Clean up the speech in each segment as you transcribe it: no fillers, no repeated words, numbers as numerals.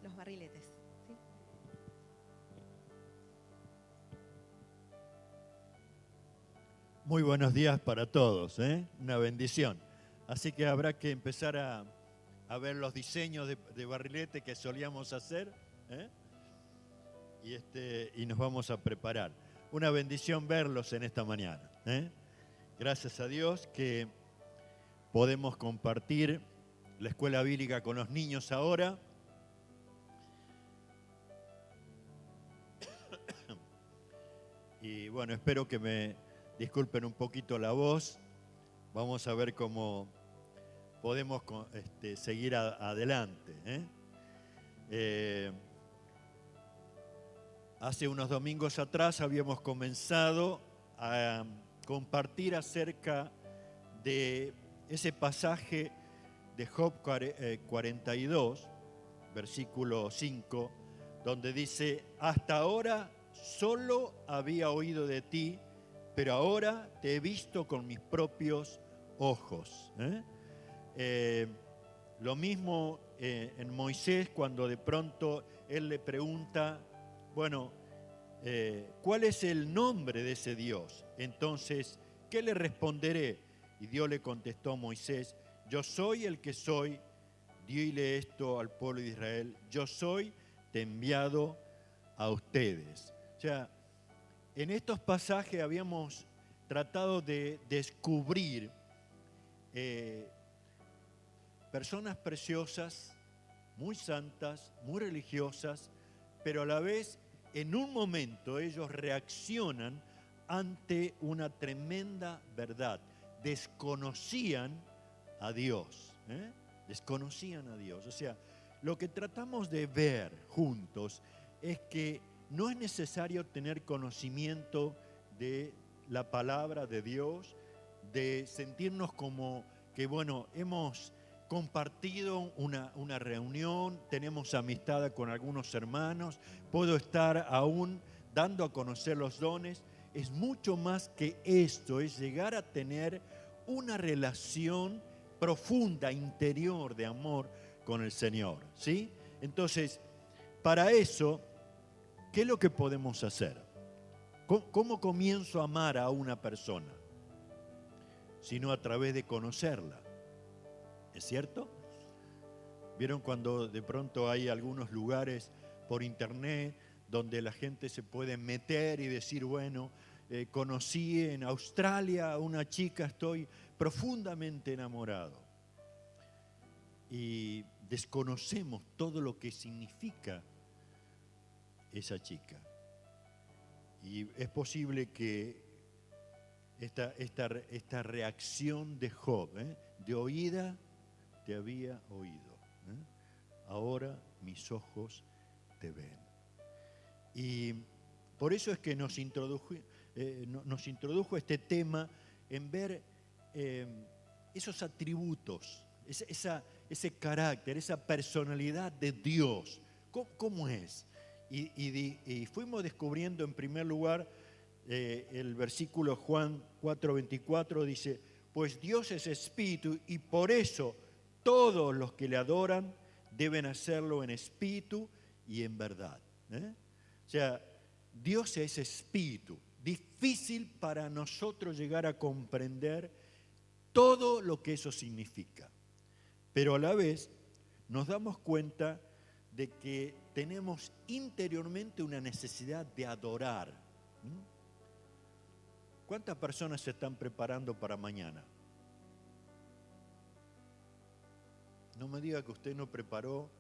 los barriletes. ¿Sí? Muy buenos días para todos, una bendición. Así que habrá que empezar a ver los diseños de barrilete que solíamos hacer, y nos vamos a preparar. Una bendición verlos en esta mañana. Gracias a Dios que podemos compartir la escuela bíblica con los niños ahora. Y bueno, espero que me disculpen un poquito la voz. Vamos a ver cómo podemos seguir adelante. Hace unos domingos atrás habíamos comenzado a compartir acerca de ese pasaje de Job 42, versículo 5, donde dice: hasta ahora solo había oído de ti, pero ahora te he visto con mis propios ojos. Lo mismo en Moisés, cuando de pronto él le pregunta, bueno, ¿cuál es el nombre de ese Dios? Entonces, ¿qué le responderé? Y Dios le contestó a Moisés: yo soy el que soy. Dile esto al pueblo de Israel: yo soy, te he enviado a ustedes. O sea, en estos pasajes habíamos tratado de descubrir personas preciosas, muy santas, muy religiosas, pero a la vez en un momento ellos reaccionan ante una tremenda verdad. Desconocían a Dios. Desconocían a Dios. O sea, lo que tratamos de ver juntos es que no es necesario tener conocimiento de la palabra de Dios, de sentirnos como que, bueno, hemos compartido una reunión, tenemos amistad con algunos hermanos, puedo estar aún dando a conocer los dones. Es mucho más que esto, es llegar a tener una relación profunda, interior de amor con el Señor, ¿sí? Entonces, para eso, ¿qué es lo que podemos hacer? ¿Cómo comienzo a amar a una persona? Sino a través de conocerla. ¿Es cierto? ¿Vieron cuando de pronto hay algunos lugares por internet donde la gente se puede meter y decir, bueno, conocí en Australia a una chica, estoy profundamente enamorado? Y desconocemos todo lo que significa esa chica. Y es posible que esta reacción de Job, de oída te había oído, ahora mis ojos te ven. Y por eso es que nos introdujo este tema en ver esos atributos, ese carácter, esa personalidad de Dios. ¿Cómo es? Y fuimos descubriendo en primer lugar el versículo Juan 4:24 dice: pues Dios es espíritu y por eso todos los que le adoran deben hacerlo en espíritu y en verdad. O sea, Dios es espíritu. Difícil para nosotros llegar a comprender todo lo que eso significa. Pero a la vez nos damos cuenta de que tenemos interiormente una necesidad de adorar. ¿Cuántas personas se están preparando para mañana? No me diga que usted no preparó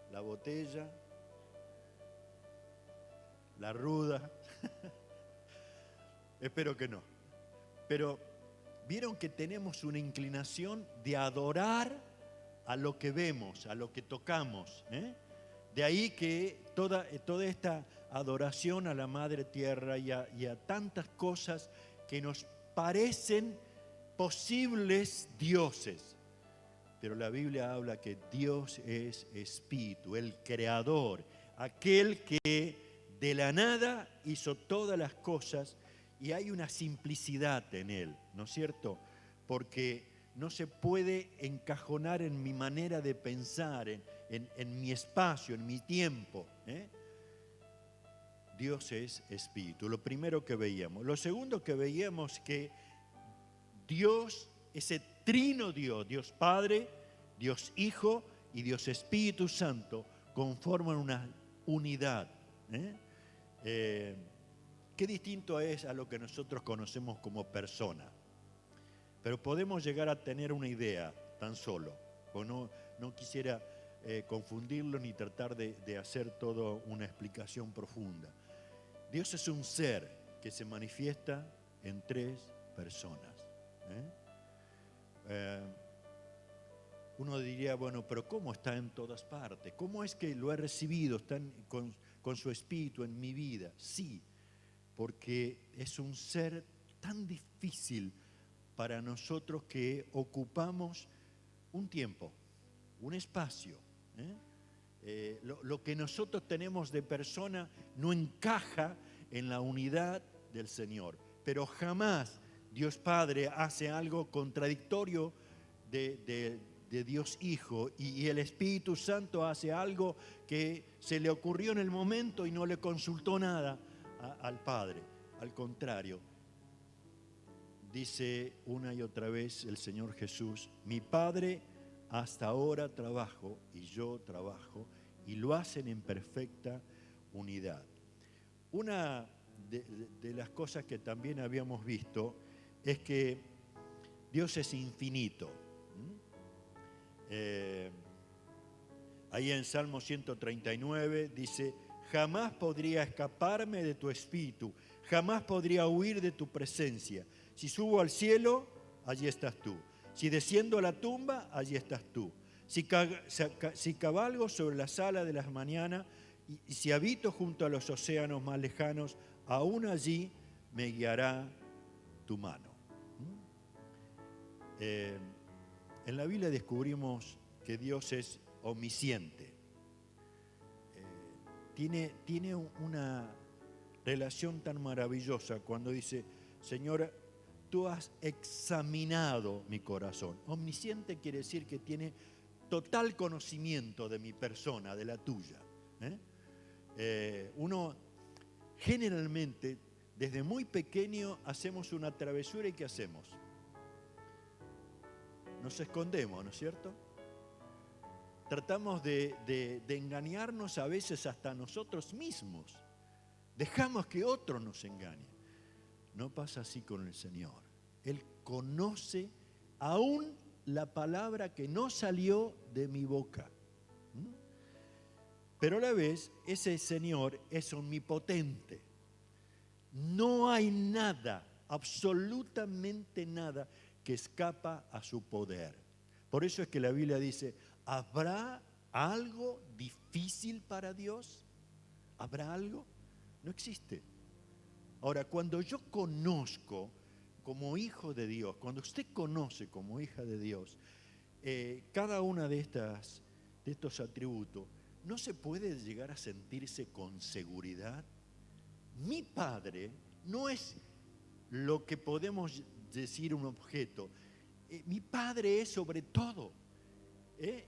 la botella, la ruda. Espero que no. Pero vieron que tenemos una inclinación de adorar a lo que vemos, a lo que tocamos. De ahí que toda esta adoración a la Madre Tierra y a tantas cosas que nos parecen posibles dioses. Pero la Biblia habla que Dios es espíritu, el creador, aquel que de la nada hizo todas las cosas, y hay una simplicidad en él, ¿no es cierto? Porque no se puede encajonar en mi manera de pensar, en mi espacio, en mi tiempo. Dios es espíritu, lo primero que veíamos. Lo segundo que veíamos que Dios, ese trino Dios, Dios Padre, Dios Hijo y Dios Espíritu Santo, conforman una unidad. Qué distinto es a lo que nosotros conocemos como persona. Pero podemos llegar a tener una idea tan solo. O no quisiera confundirlo ni tratar de hacer toda una explicación profunda. Dios es un ser que se manifiesta en tres personas. Uno diría, bueno, pero ¿cómo está en todas partes? ¿Cómo es que lo he recibido? ¿Está con su espíritu en mi vida? Sí, porque es un ser tan difícil para nosotros que ocupamos un tiempo, un espacio. Lo que nosotros tenemos de persona no encaja en la unidad del Señor, pero jamás Dios Padre hace algo contradictorio de Dios Hijo, y el Espíritu Santo hace algo que se le ocurrió en el momento y no le consultó nada al Padre. Al contrario, dice una y otra vez el Señor Jesús: mi Padre hasta ahora trabajo y yo trabajo, y lo hacen en perfecta unidad. Una de las cosas que también habíamos visto es que Dios es infinito. Ahí en Salmo 139 dice: jamás podría escaparme de tu espíritu, jamás podría huir de tu presencia. Si subo al cielo, allí estás tú. Si desciendo a la tumba, allí estás tú. Si cabalgo sobre las alas de las mañanas, y si habito junto a los océanos más lejanos, aún allí me guiará tu mano. En la Biblia descubrimos que Dios es omnisciente. Tiene una relación tan maravillosa cuando dice: Señor, tú has examinado mi corazón. Omnisciente quiere decir que tiene total conocimiento de mi persona, de la tuya. Uno generalmente, desde muy pequeño, hacemos una travesura, y ¿qué hacemos? Nos escondemos, ¿no es cierto? Tratamos de engañarnos a veces hasta nosotros mismos. Dejamos que otros nos engañen. No pasa así con el Señor. Él conoce aún la palabra que no salió de mi boca. Pero a la vez, ese Señor es omnipotente. No hay nada, absolutamente nada, que escapa a su poder. Por eso es que la Biblia dice: ¿habrá algo difícil para Dios? ¿Habrá algo? No existe. Ahora, cuando yo conozco como hijo de Dios, cuando usted conoce como hija de Dios, cada una de estos atributos, ¿no se puede llegar a sentirse con seguridad? Mi Padre no es lo que podemos decir un objeto. Mi Padre es sobre todo.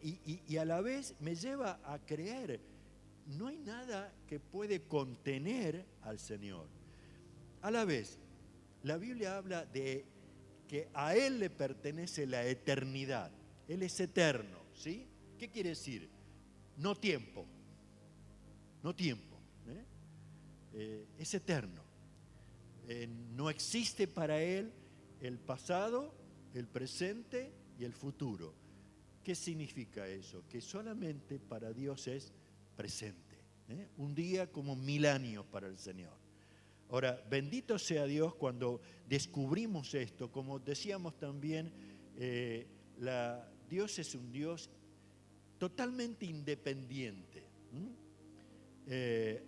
Y a la vez me lleva a creer: no hay nada que puede contener al Señor. A la vez, la Biblia habla de que a Él le pertenece la eternidad. Él es eterno, ¿sí? ¿Qué quiere decir? No tiempo. No tiempo. Es eterno. No existe para Él el pasado, el presente y el futuro. ¿Qué significa eso? Que solamente para Dios es presente. Un día como 1000 años para el Señor. Ahora, bendito sea Dios cuando descubrimos esto. Como decíamos también, Dios es un Dios totalmente independiente,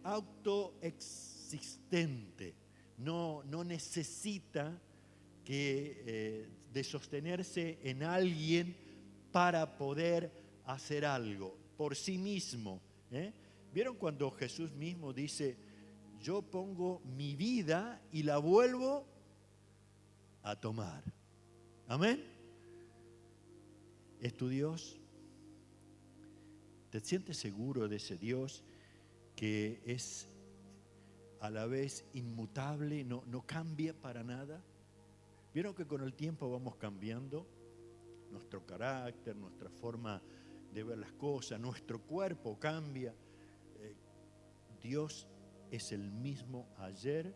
autoexistente. No necesita de sostenerse en alguien para poder hacer algo por sí mismo. ¿Vieron cuando Jesús mismo dice: yo pongo mi vida y la vuelvo a tomar? Amén. ¿Es tu Dios? ¿Te sientes seguro de ese Dios que es a la vez inmutable, no cambia para nada? ¿Vieron que con el tiempo vamos cambiando? Nuestro carácter, nuestra forma de ver las cosas, nuestro cuerpo cambia. Dios es el mismo ayer,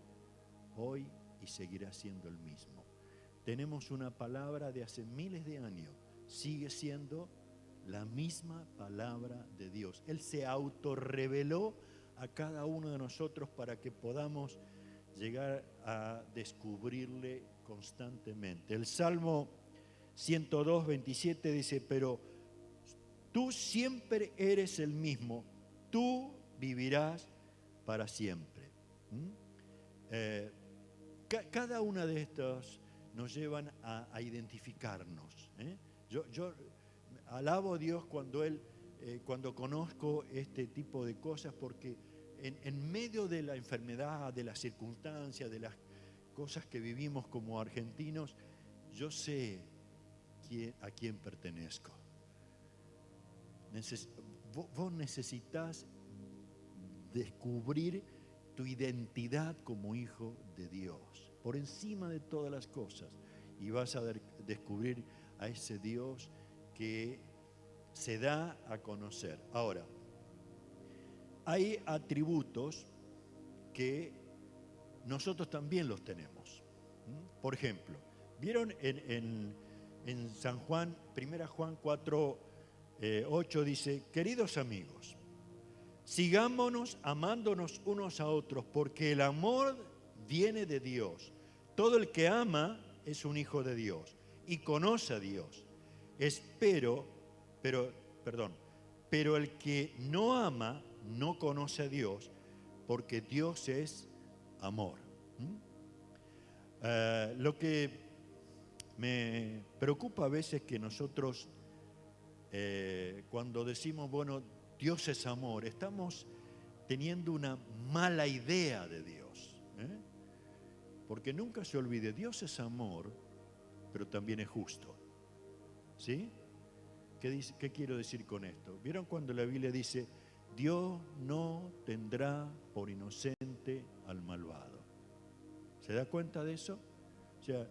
hoy y seguirá siendo el mismo. Tenemos una palabra de hace miles de años, sigue siendo la misma palabra de Dios. Él se autorreveló a cada uno de nosotros para que podamos llegar a descubrirle constantemente. El Salmo 102, 27 dice, pero tú siempre eres el mismo, tú vivirás para siempre. Cada una de estas nos llevan a identificarnos. Yo alabo a Dios cuando conozco este tipo de cosas, porque en medio de la enfermedad, de las circunstancias, de las cosas que vivimos como argentinos, yo sé a quién pertenezco. Vos necesitas descubrir tu identidad como hijo de Dios, por encima de todas las cosas, y vas a descubrir a ese Dios que se da a conocer. Ahora, hay atributos que nosotros también los tenemos. Por ejemplo, ¿vieron en San Juan, 1 Juan 4, 8 dice, queridos amigos, sigámonos amándonos unos a otros, porque el amor viene de Dios. Todo el que ama es un hijo de Dios y conoce a Dios. Pero el que no ama no conoce a Dios, porque Dios es amor. Lo que me preocupa a veces es que nosotros, cuando decimos, bueno, Dios es amor, estamos teniendo una mala idea de Dios. Porque nunca se olvide, Dios es amor, pero también es justo. ¿Sí? ¿Qué quiero decir con esto? ¿Vieron cuando la Biblia dice, Dios no tendrá por inocente al malvado? ¿Se da cuenta de eso? O sea,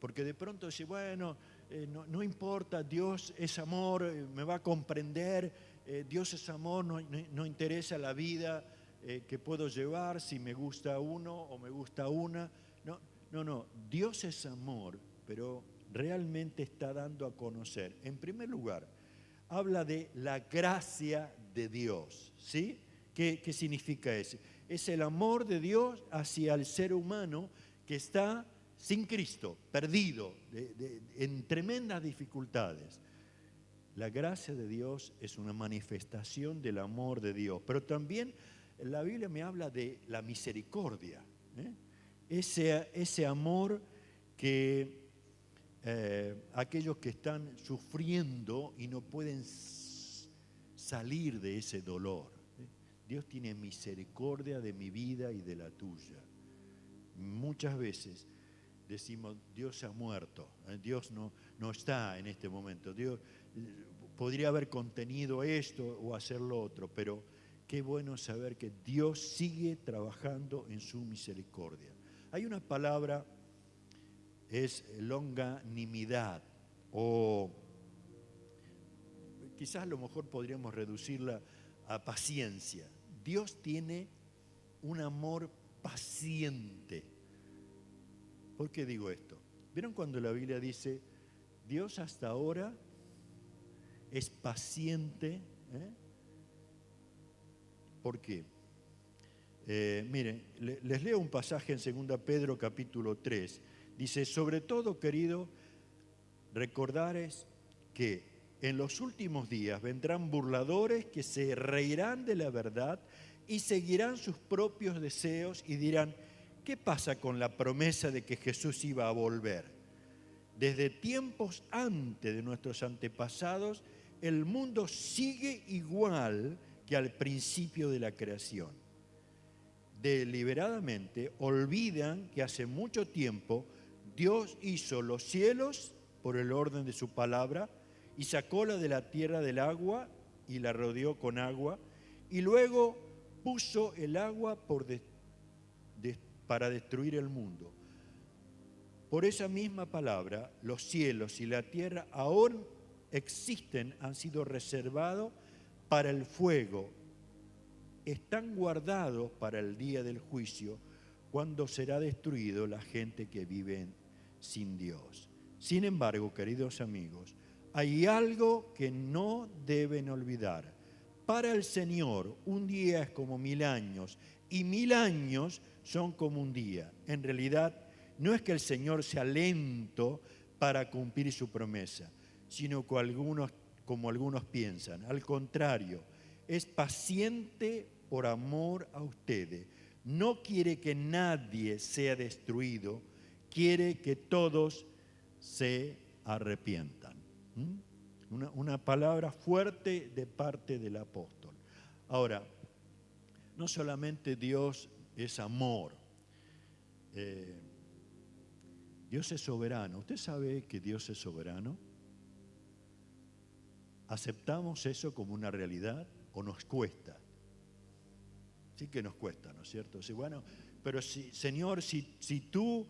porque de pronto dice, bueno, no importa, Dios es amor, me va a comprender, Dios es amor, no interesa la vida que puedo llevar, si me gusta uno o me gusta una. No, Dios es amor, pero realmente está dando a conocer. En primer lugar, habla de la gracia de Dios, ¿sí? ¿Qué significa eso? Es el amor de Dios hacia el ser humano que está sin Cristo, perdido, en tremendas dificultades. La gracia de Dios es una manifestación del amor de Dios, pero también la Biblia me habla de la misericordia, ese amor que aquellos que están sufriendo y no pueden salir de ese dolor. Dios tiene misericordia de mi vida y de la tuya. Muchas veces decimos, Dios se ha muerto, Dios no está en este momento, Dios podría haber contenido esto o hacer lo otro, pero qué bueno saber que Dios sigue trabajando en su misericordia. Hay una palabra, es longanimidad, o quizás a lo mejor podríamos reducirla a paciencia. Dios tiene un amor paciente. ¿Por qué digo esto? ¿Vieron cuando la Biblia dice, Dios hasta ahora es paciente? ¿Por qué? Miren, les leo un pasaje en 2 Pedro capítulo 3. Dice, sobre todo, querido, recordares que en los últimos días vendrán burladores que se reirán de la verdad y seguirán sus propios deseos y dirán, ¿qué pasa con la promesa de que Jesús iba a volver? Desde tiempos antes de nuestros antepasados, el mundo sigue igual que al principio de la creación. Deliberadamente olvidan que hace mucho tiempo Dios hizo los cielos por el orden de su palabra y sacóla de la tierra del agua y la rodeó con agua, y luego puso el agua para destruir el mundo. Por esa misma palabra, los cielos y la tierra aún existen, han sido reservados para el fuego, están guardados para el día del juicio, cuando será destruido la gente que vive sin Dios. Sin embargo, queridos amigos, hay algo que no deben olvidar. Para el Señor, un día es como 1000 años, y 1000 años son como un día. En realidad, no es que el Señor sea lento para cumplir su promesa, sino que como algunos piensan. Al contrario, es paciente por amor a ustedes. No quiere que nadie sea destruido, quiere que todos se arrepientan. Una palabra fuerte de parte del apóstol. Ahora, no solamente Dios es amor, Dios es soberano. ¿Usted sabe que Dios es soberano? ¿Aceptamos eso como una realidad o nos cuesta? Sí que nos cuesta, ¿no es cierto? Sí, bueno, pero Señor, si tú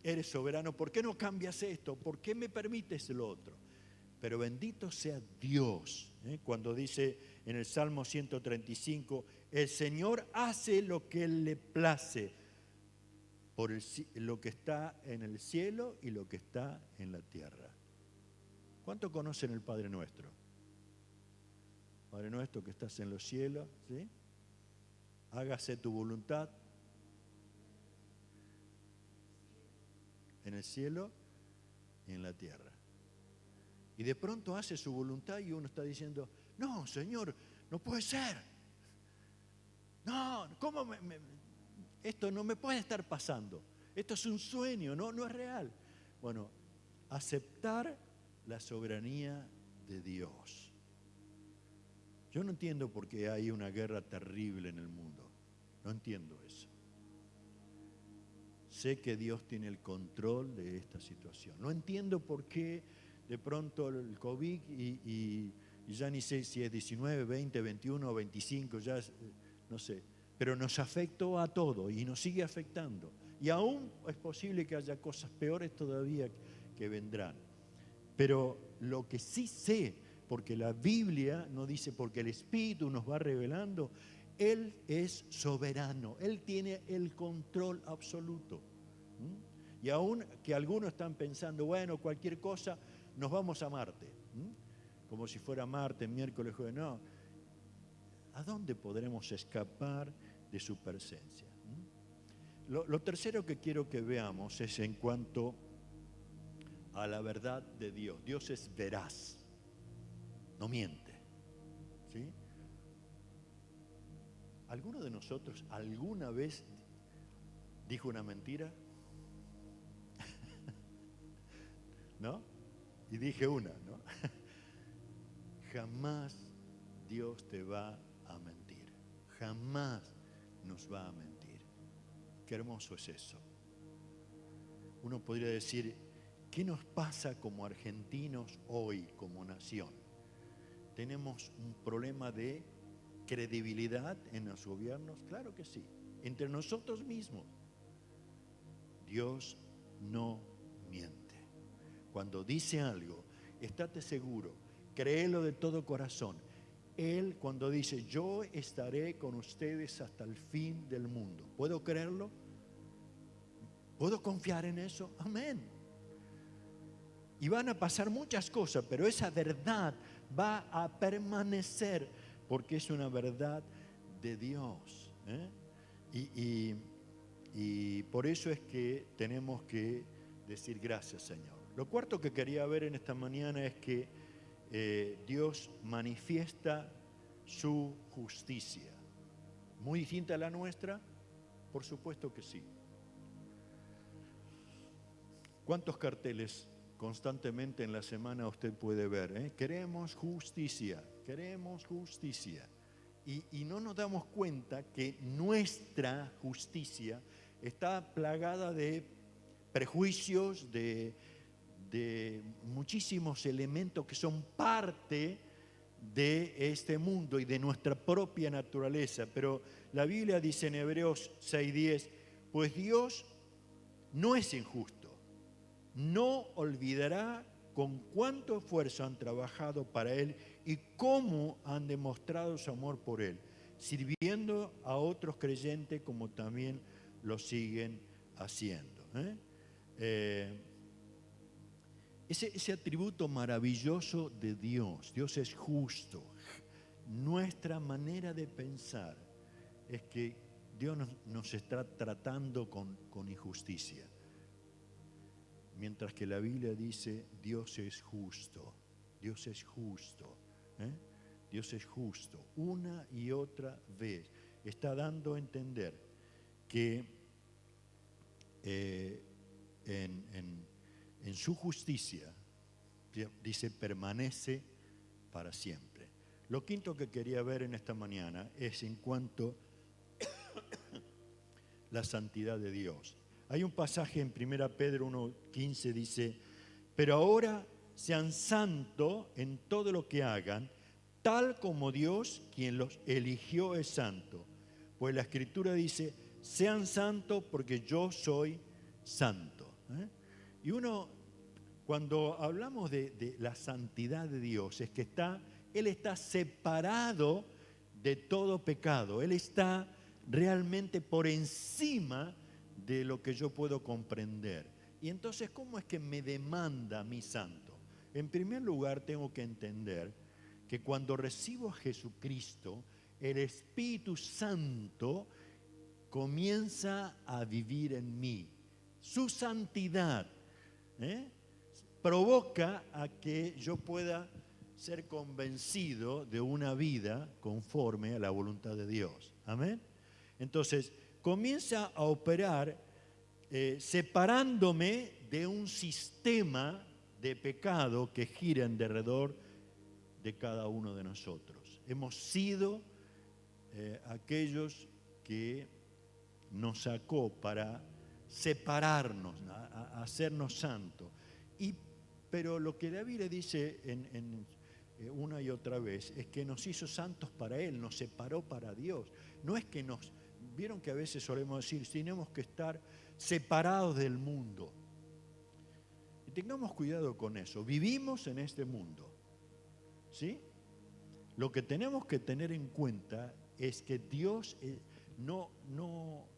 eres soberano, ¿por qué no cambias esto? ¿Por qué me permites lo otro? Pero bendito sea Dios, cuando dice en el Salmo 135, el Señor hace lo que Él le place, por lo que está en el cielo y lo que está en la tierra. ¿Cuánto conocen el Padre Nuestro? Padre nuestro que estás en los cielos, ¿sí? Hágase tu voluntad en el cielo y en la tierra. Y de pronto hace su voluntad y uno está diciendo, no, Señor, no puede ser. No, ¿cómo esto no me puede estar pasando? Esto es un sueño, no es real. Bueno, aceptar la soberanía de Dios. Yo no entiendo por qué hay una guerra terrible en el mundo. No entiendo eso. Sé que Dios tiene el control de esta situación. No entiendo por qué de pronto el COVID y ya ni sé si es 19, 20, 21 o 25, ya no sé. Pero nos afectó a todos y nos sigue afectando. Y aún es posible que haya cosas peores todavía que vendrán. Pero lo que sí sé, porque la Biblia nos dice, porque el Espíritu nos va revelando, Él es soberano, Él tiene el control absoluto. Y aún que algunos están pensando, bueno, cualquier cosa, nos vamos a Marte. Como si fuera Marte, miércoles, jueves, no. ¿A dónde podremos escapar de su presencia? Lo tercero que quiero que veamos es en cuanto a la verdad de Dios. Dios es veraz, no miente. ¿Sí? ¿Alguno de nosotros alguna vez dijo una mentira? ¿No? Y dije una, ¿no? Jamás Dios te va a mentir. Jamás nos va a mentir. Qué hermoso es eso. Uno podría decir, ¿qué nos pasa como argentinos hoy, como nación? ¿Tenemos un problema de credibilidad en los gobiernos? Claro que sí. Entre nosotros mismos. Dios no miente. Cuando dice algo, estate seguro, créelo de todo corazón. Él cuando dice, yo estaré con ustedes hasta el fin del mundo. ¿Puedo creerlo? ¿Puedo confiar en eso? Amén. Y van a pasar muchas cosas, pero esa verdad va a permanecer porque es una verdad de Dios. Y por eso es que tenemos que decir gracias, Señor. Lo cuarto que quería ver en esta mañana es que Dios manifiesta su justicia. ¿Muy distinta a la nuestra? Por supuesto que sí. ¿Cuántos carteles constantemente en la semana usted puede ver? Queremos justicia, queremos justicia. Y no nos damos cuenta que nuestra justicia está plagada de prejuicios, de de muchísimos elementos que son parte de este mundo y de nuestra propia naturaleza. Pero la Biblia dice en Hebreos 6:10, pues Dios no es injusto, no olvidará con cuánto esfuerzo han trabajado para Él y cómo han demostrado su amor por Él, sirviendo a otros creyentes como también lo siguen haciendo. Ese atributo maravilloso de Dios. Dios es justo. Nuestra manera de pensar es que Dios nos está tratando con injusticia. Mientras que la Biblia dice, Dios es justo. Dios es justo. Dios es justo. Una y otra vez está dando a entender que en su justicia, dice, permanece para siempre. Lo quinto que quería ver en esta mañana es en cuanto a la santidad de Dios. Hay un pasaje en 1 Pedro 1:15, dice, pero ahora sean santos en todo lo que hagan, tal como Dios, quien los eligió, es santo. Pues la Escritura dice, sean santos porque yo soy santo. Y uno, cuando hablamos de la santidad de Dios, es que Él está separado de todo pecado. Él está realmente por encima de lo que yo puedo comprender. Y entonces, ¿cómo es que me demanda mi santo? En primer lugar, tengo que entender que cuando recibo a Jesucristo, el Espíritu Santo comienza a vivir en mí. Su santidad provoca a que yo pueda ser convencido de una vida conforme a la voluntad de Dios. Amén. Entonces, comienza a operar separándome de un sistema de pecado que gira en derredor de cada uno de nosotros. Hemos sido aquellos que nos sacó para separarnos, a hacernos santos. Pero lo que la Biblia dice una y otra vez es que nos hizo santos para Él, nos separó para Dios. No es que vieron que a veces solemos decir, tenemos que estar separados del mundo. Y tengamos cuidado con eso. Vivimos en este mundo, ¿sí? Lo que tenemos que tener en cuenta es que Dios no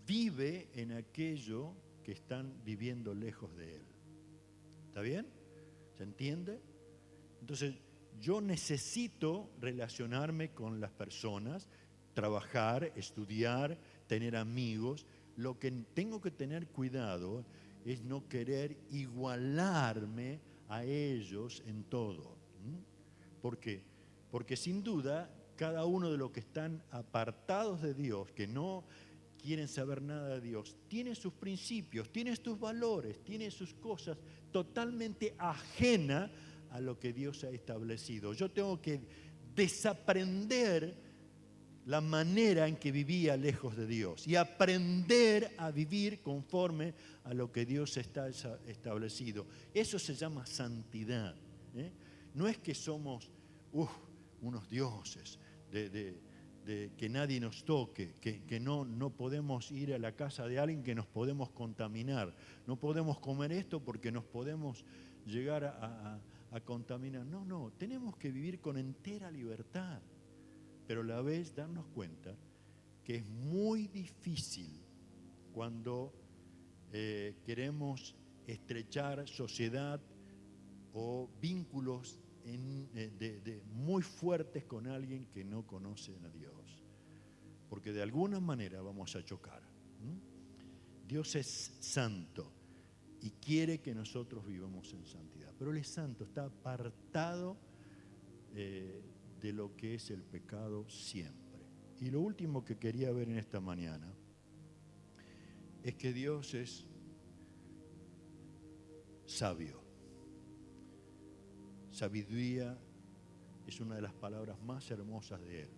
vive en aquello que están viviendo lejos de Él. ¿Está bien? ¿Se entiende? Entonces, yo necesito relacionarme con las personas, trabajar, estudiar, tener amigos. Lo que tengo que tener cuidado es no querer igualarme a ellos en todo. ¿Por qué? Porque sin duda, cada uno de los que están apartados de Dios, que no quieren saber nada de Dios, tiene sus principios, tiene sus valores, tiene sus cosas totalmente ajenas a lo que Dios ha establecido. Yo tengo que desaprender la manera en que vivía lejos de Dios y aprender a vivir conforme a lo que Dios está establecido. Eso se llama santidad. No es que somos unos dioses de que nadie nos toque, que no podemos ir a la casa de alguien, que nos podemos contaminar. No podemos comer esto porque nos podemos llegar a contaminar. No, tenemos que vivir con entera libertad. Pero a la vez darnos cuenta que es muy difícil cuando queremos estrechar sociedad o vínculos muy fuertes con alguien que no conoce a Dios. Porque de alguna manera vamos a chocar. Dios es santo y quiere que nosotros vivamos en santidad. Pero Él es santo, está apartado de lo que es el pecado siempre. Y lo último que quería ver en esta mañana es que Dios es sabio. Sabiduría es una de las palabras más hermosas de Él.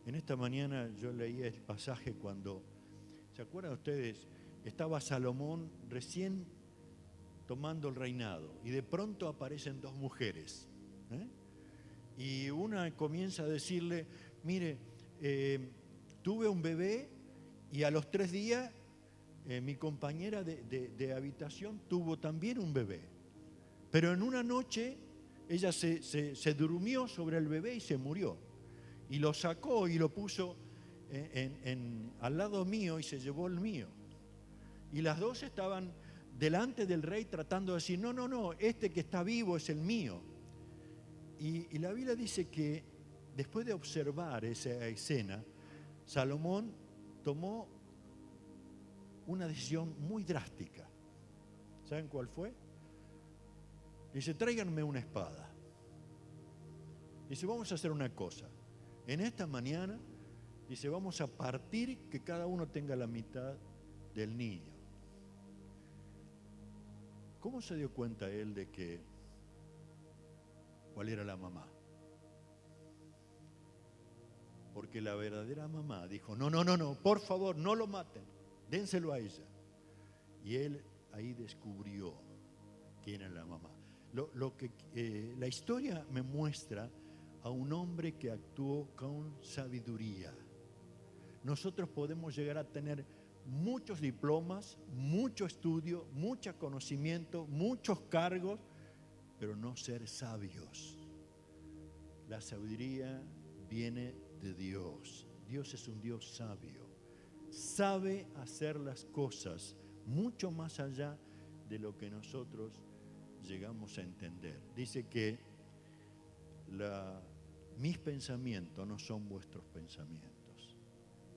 En esta mañana yo leía el pasaje cuando, ¿se acuerdan ustedes? Estaba Salomón recién tomando el reinado y de pronto aparecen dos mujeres. Y una comienza a decirle, mire, tuve un bebé y a los 3 días mi compañera de habitación tuvo también un bebé. Pero en una noche ella se durmió sobre el bebé y se murió. Y lo sacó y lo puso al lado mío y se llevó el mío. Y las dos estaban delante del rey tratando de decir, no, este que está vivo es el mío. Y la Biblia dice que después de observar esa escena, Salomón tomó una decisión muy drástica. ¿Saben cuál fue? Dice, tráiganme una espada. Dice, vamos a hacer una cosa. En esta mañana, dice, vamos a partir que cada uno tenga la mitad del niño. ¿Cómo se dio cuenta él de que cuál era la mamá? Porque la verdadera mamá dijo, no, por favor, no lo maten, dénselo a ella. Y él ahí descubrió quién era la mamá. La historia me muestra a un hombre que actuó con sabiduría. Nosotros podemos llegar a tener muchos diplomas, mucho estudio, mucho conocimiento, muchos cargos, pero no ser sabios. La sabiduría viene de Dios. Dios es un Dios sabio. Sabe hacer las cosas mucho más allá de lo que nosotros llegamos a entender. Dice que mis pensamientos no son vuestros pensamientos,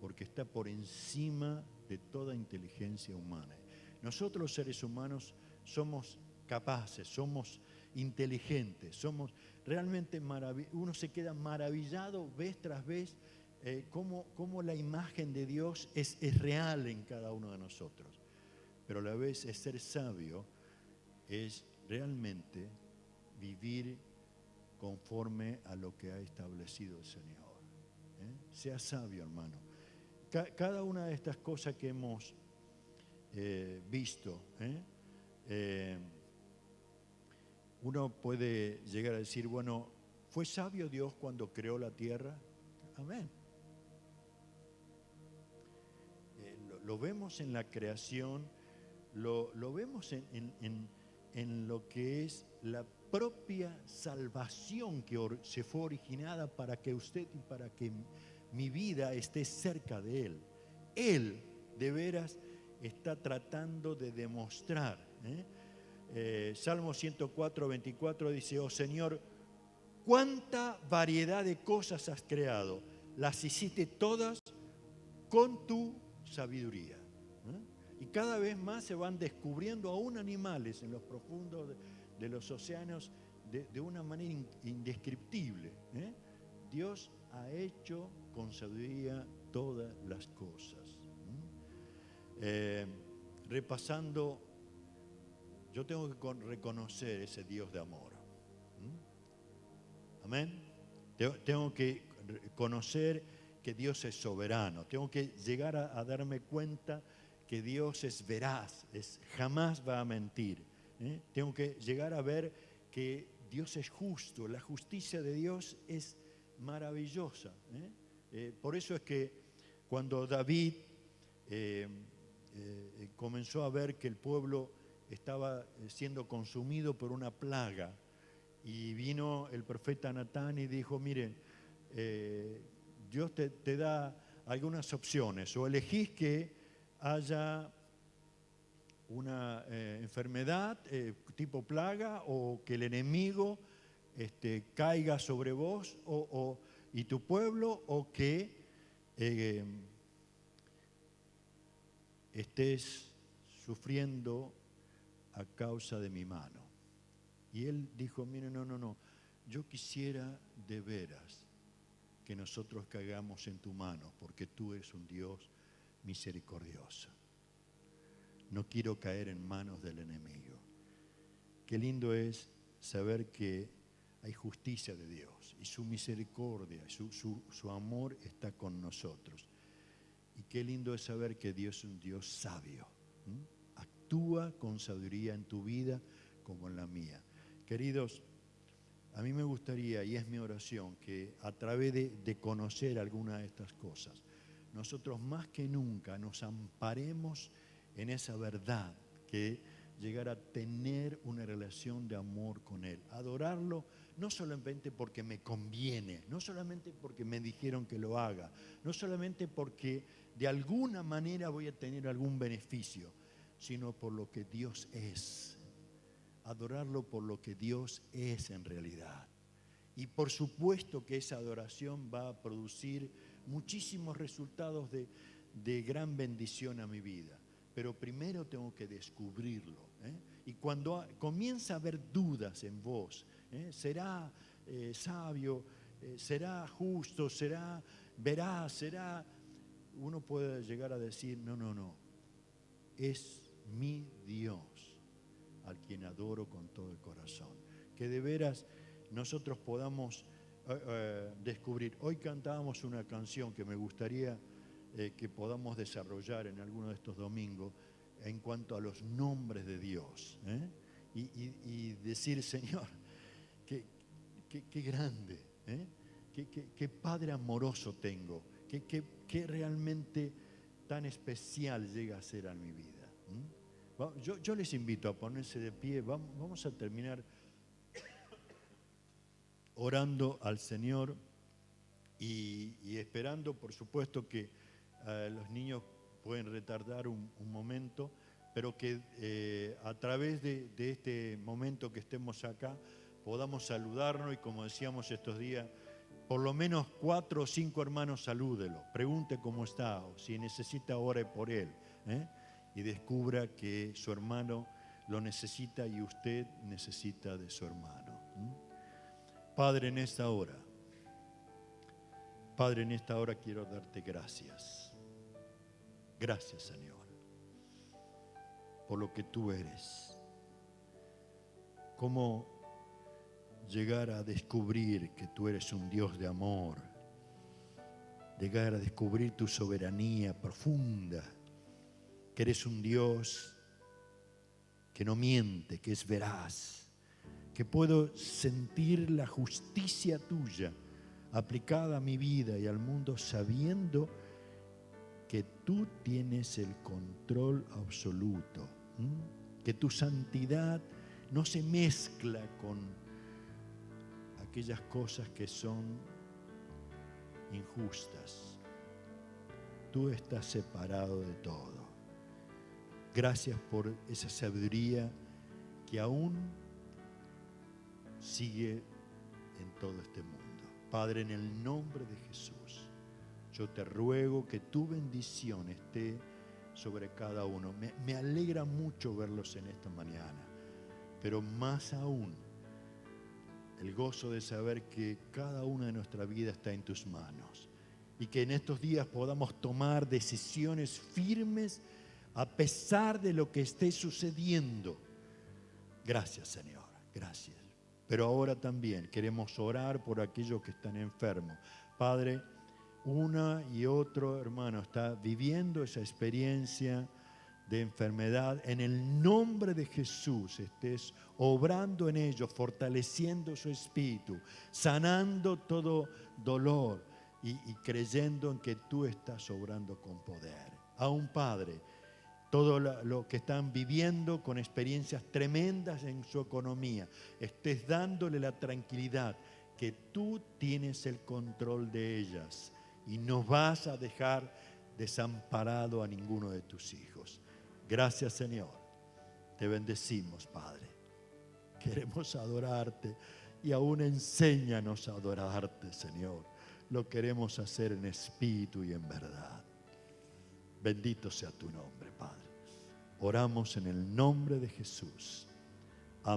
porque está por encima de toda inteligencia humana. Nosotros los seres humanos somos capaces, somos inteligentes, somos realmente maravillosos. Uno se queda maravillado vez tras vez cómo la imagen de Dios es real en cada uno de nosotros. Pero a la vez es ser sabio, es realmente vivir conforme a lo que ha establecido el Señor. Sea sabio, hermano. Cada una de estas cosas que hemos visto, uno puede llegar a decir, bueno, ¿fue sabio Dios cuando creó la tierra? Amén. Lo vemos en la creación, lo vemos en lo que es la propia salvación que se fue originada para que usted y para que mi vida esté cerca de Él. Él, de veras, está tratando de demostrar. Salmo 104, 24 dice, oh Señor, cuánta variedad de cosas has creado. Las hiciste todas con tu sabiduría. Y cada vez más se van descubriendo aún animales en los profundos de los océanos de una manera indescriptible. Dios ha hecho con sabiduría todas las cosas. Repasando, yo tengo que reconocer ese Dios de amor. Amén. Tengo que conocer que Dios es soberano. Tengo que llegar a darme cuenta que Dios es veraz, jamás va a mentir. Tengo que llegar a ver que Dios es justo. La justicia de Dios es maravillosa. Por eso es que cuando David comenzó a ver que el pueblo estaba siendo consumido por una plaga, y vino el profeta Natán y dijo, miren, Dios te da algunas opciones, o elegís que haya una enfermedad tipo plaga, o que el enemigo caiga sobre vos y tu pueblo, o que estés sufriendo a causa de mi mano. Y él dijo, mire, no, yo quisiera de veras que nosotros caigamos en tu mano, porque tú eres un Dios misericordioso. No quiero caer en manos del enemigo. Qué lindo es saber que hay justicia de Dios y su misericordia, su amor está con nosotros. Y qué lindo es saber que Dios es un Dios sabio. actúa con sabiduría en tu vida como en la mía. Queridos, a mí me gustaría, y es mi oración, que a través de conocer alguna de estas cosas, nosotros más que nunca nos amparemos en esa verdad, que llegar a tener una relación de amor con Él, adorarlo no solamente porque me conviene, no solamente porque me dijeron que lo haga, no solamente porque de alguna manera voy a tener algún beneficio, sino por lo que Dios es. Adorarlo por lo que Dios es en realidad. Y por supuesto que esa adoración va a producir muchísimos resultados de gran bendición a mi vida. Pero primero tengo que descubrirlo. Y cuando comienza a haber dudas en vos, ¿será sabio? ¿Será justo? ¿Será veraz? ¿Será? Uno puede llegar a decir, no. Es mi Dios al quien adoro con todo el corazón. Que de veras nosotros podamos descubrir. Hoy cantábamos una canción que me gustaría que podamos desarrollar en alguno de estos domingos en cuanto a los nombres de Dios. Y decir, Señor, qué grande, qué Padre amoroso tengo, qué realmente tan especial llega a ser en mi vida. Yo les invito a ponerse de pie. Vamos a terminar orando al Señor y esperando, por supuesto, que los niños pueden retardar un momento, pero que a través de este momento que estemos acá podamos saludarnos y, como decíamos estos días, por lo menos 4 o 5 hermanos salúdelo, pregunte cómo está o si necesita ore por él, y descubra que su hermano lo necesita y usted necesita de su hermano. Padre, en esta hora quiero darte gracias. Gracias, Señor, por lo que tú eres. Cómo llegar a descubrir que tú eres un Dios de amor, llegar a descubrir tu soberanía profunda, que eres un Dios que no miente, que es veraz, que puedo sentir la justicia tuya aplicada a mi vida y al mundo, sabiendo que tú tienes el control absoluto, que tu santidad no se mezcla con aquellas cosas que son injustas. Tú estás separado de todo. Gracias por esa sabiduría que aún sigue en todo este mundo. Padre, en el nombre de Jesús, yo te ruego que tu bendición esté sobre cada uno. Me alegra mucho verlos en esta mañana, pero más aún el gozo de saber que cada una de nuestra vida está en tus manos y que en estos días podamos tomar decisiones firmes a pesar de lo que esté sucediendo. Gracias, Señor, gracias. Pero ahora también queremos orar por aquellos que están enfermos. Padre, una y otro hermano está viviendo esa experiencia de enfermedad. En el nombre de Jesús estés obrando en ellos, fortaleciendo su espíritu, sanando todo dolor y creyendo en que tú estás obrando con poder. Aún, Padre, todo lo que están viviendo con experiencias tremendas en su economía, estés dándole la tranquilidad que tú tienes el control de ellas y no vas a dejar desamparado a ninguno de tus hijos. Gracias, Señor. Te bendecimos, Padre. Queremos adorarte y aún enséñanos a adorarte, Señor. Lo queremos hacer en espíritu y en verdad. Bendito sea tu nombre, Padre. Oramos en el nombre de Jesús.